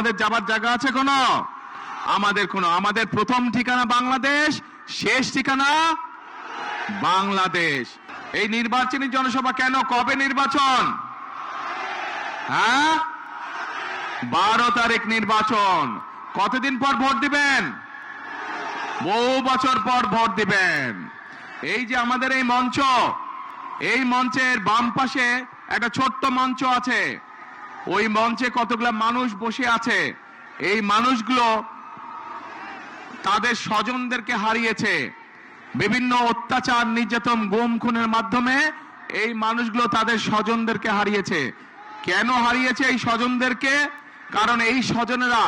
আমাদের যাবার জায়গা আছে কোনো? আমাদের প্রথম ঠিকানা বাংলাদেশ, শেষ ঠিকানা বাংলাদেশ। এই নির্বাচনী জনসভা কেন? কবে নির্বাচন? হ্যাঁ, 12 তারিখ নির্বাচন। কতদিন পর ভোট দিবেন? বহু বছর পর ভোট দিবেন। এই যে আমাদের এই মঞ্চ, এই মঞ্চের বাম পাশে একটা ছোট্ট মঞ্চ আছে। ওই মঞ্চে কতগুলা মানুষ বসে আছে। এই মানুষগুলো তাদের স্বজনদেরকে হারিয়েছে বিভিন্ন অত্যাচার, নির্যাতন, গুম খুনের মাধ্যমে। এই মানুষগুলো তাদের স্বজনদেরকে হারিয়েছে। কেন হারিয়েছে এই স্বজনদেরকে? কারণ এই স্বজনেরা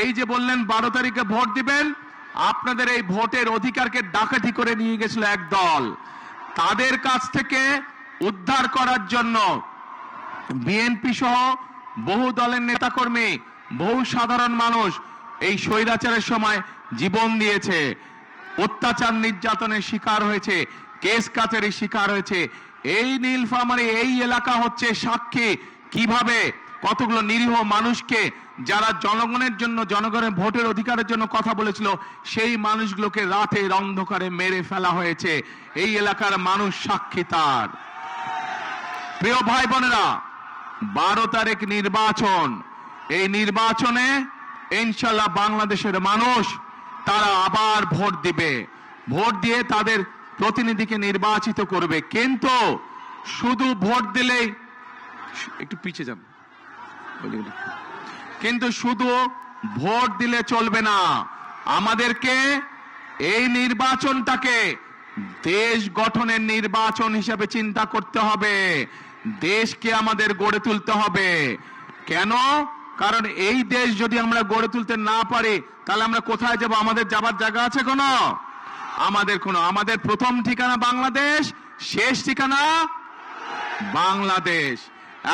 এই যে বললেন 12 তারিখে ভোট দিবেন, আপনাদের এই ভোটের অধিকারকে ডাকাতি করে নিয়ে গেছিল এক দল। তাদের কাছ থেকে উদ্ধার করার জন্য বিএনপি সহ বহু দলের নেতাকর্মী, বহু সাধারণ মানুষ এই স্বৈরাচারের সময় জীবন দিয়েছে, অত্যাচার নির্যাতনের শিকার হয়েছে, কেস কাচারির শিকার হয়েছে। এই নীলফামারী এই এলাকা হচ্ছে সাক্ষী কিভাবে কতগুলো নিরীহ মানুষকে, যারা জনগণের জন্য, জনগণের ভোটের অধিকারের জন্য কথা বলেছিল, সেই মানুষগুলোকে রাতের অন্ধকারে মেরে ফেলা হয়েছে। এই এলাকার মানুষ সাক্ষী তার। প্রিয় ভাই বোনেরা, 12 তারিখ নির্বাচন। এই নির্বাচনে ইনশাল্লাহ বাংলাদেশের মানুষ তারা আবার ভোট দিবে, ভোট দিয়ে তাদের প্রতিনিধিকে নির্বাচিত করবে। কিন্তু শুধু ভোট দিলেই, একটু পিছিয়ে যান, কিন্তু শুধু ভোট দিলে চলবে না। আমাদেরকে এই নির্বাচনটাকে দেশ গঠনের নির্বাচন হিসেবে চিন্তা করতে হবে। দেশকে আমাদের গড়ে তুলতে হবে। কেন? কারণ এই দেশ যদি আমরা গড়ে তুলতে না পারি, তাহলে আমরা কোথায় যাব? আমাদের যাবার জায়গা আছে কোনো? আমাদের প্রথম ঠিকানা বাংলাদেশ, শেষ ঠিকানা বাংলাদেশ।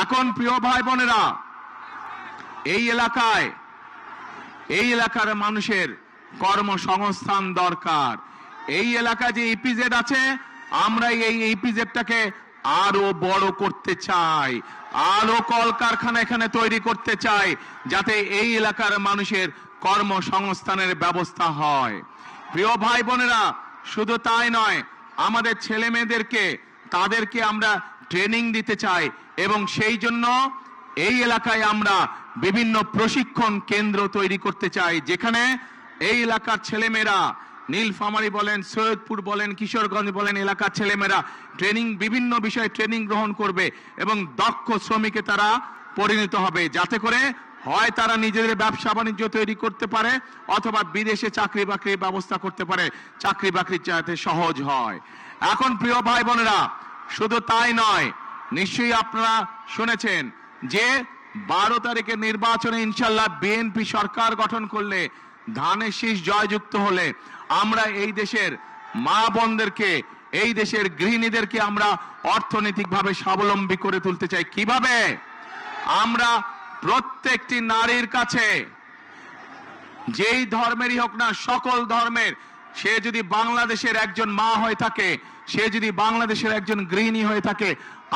এখন প্রিয় ভাই বোনেরা, এই এলাকার মানুষের কর্মসংস্থান দরকার। এই এলাকায় যে ইপিজেড আছে, আমরা এই ইপিজেডটাকে আরো বড় করতে চাই, আরো কলকারখানা এখানে তৈরি করতে চাই, যাতে এই এলাকার মানুষের কর্মসংস্থানের ব্যবস্থা হয়। প্রিয় ভাই বোনেরা, শুধু তাই নয়, আমাদের ছেলে মেয়েদেরকে, তাদেরকে আমরা ট্রেনিং দিতে চাই, এবং সেই জন্য এই এলাকায় আমরা বিভিন্ন প্রশিক্ষণ কেন্দ্র তৈরি করতে চাই, যেখানে এই এলাকার ছেলেমেয়েরা, নীলফামারী বলেন, সৈয়দপুর বলেন, কিশোরগঞ্জ বলেন, এলাকার ছেলেমেয়েরা বিভিন্ন বিষয়ে ট্রেনিং গ্রহণ করবে এবং দক্ষ শ্রমিকে তারা পরিণত হবে, যাতে করে হয় তারা নিজেদের ব্যবসা বাণিজ্য তৈরি করতে পারে, অথবা বিদেশে চাকরি বাকরির ব্যবস্থা করতে পারে, চাকরি বাকরি যাতে সহজ হয়। এখন প্রিয় ভাই বোনেরা, শুধু তাই নয়, নিশ্চয়ই আপনারা শুনেছেন যে 12 তারিখের নির্বাচনে ইনশাল্লাহ বিএনপি সরকার গঠন করলে, ধানের শীষ জয়যুক্ত হলে, আমরা এই দেশের মা বোনদেরকে, এই দেশের গৃহিণীদেরকে আমরা অর্থনৈতিকভাবে স্বাবলম্বী করে তুলতে চাই। কিভাবে? আমরা প্রত্যেকটি নারীর কাছে, যেই ধর্মেরই হোক না, সকল ধর্মের, সে যদি বাংলাদেশের একজন মা হয়ে থাকে, সে যদি বাংলাদেশের একজন গৃহিণী হয়ে থাকে,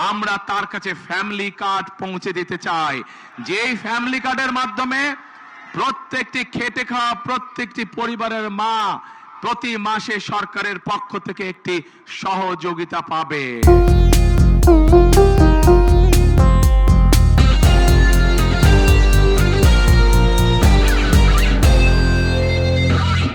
আমরা তার কাছে ফ্যামিলি কার্ড পৌঁছে দিতে চাই। যেই ফ্যামিলি কার্ডের মাধ্যমে প্রত্যেকটি খেটে খাওয়া প্রত্যেকটি পরিবারের মা প্রতি মাসে সরকারের পক্ষ থেকে একটি সহযোগিতা পাবে।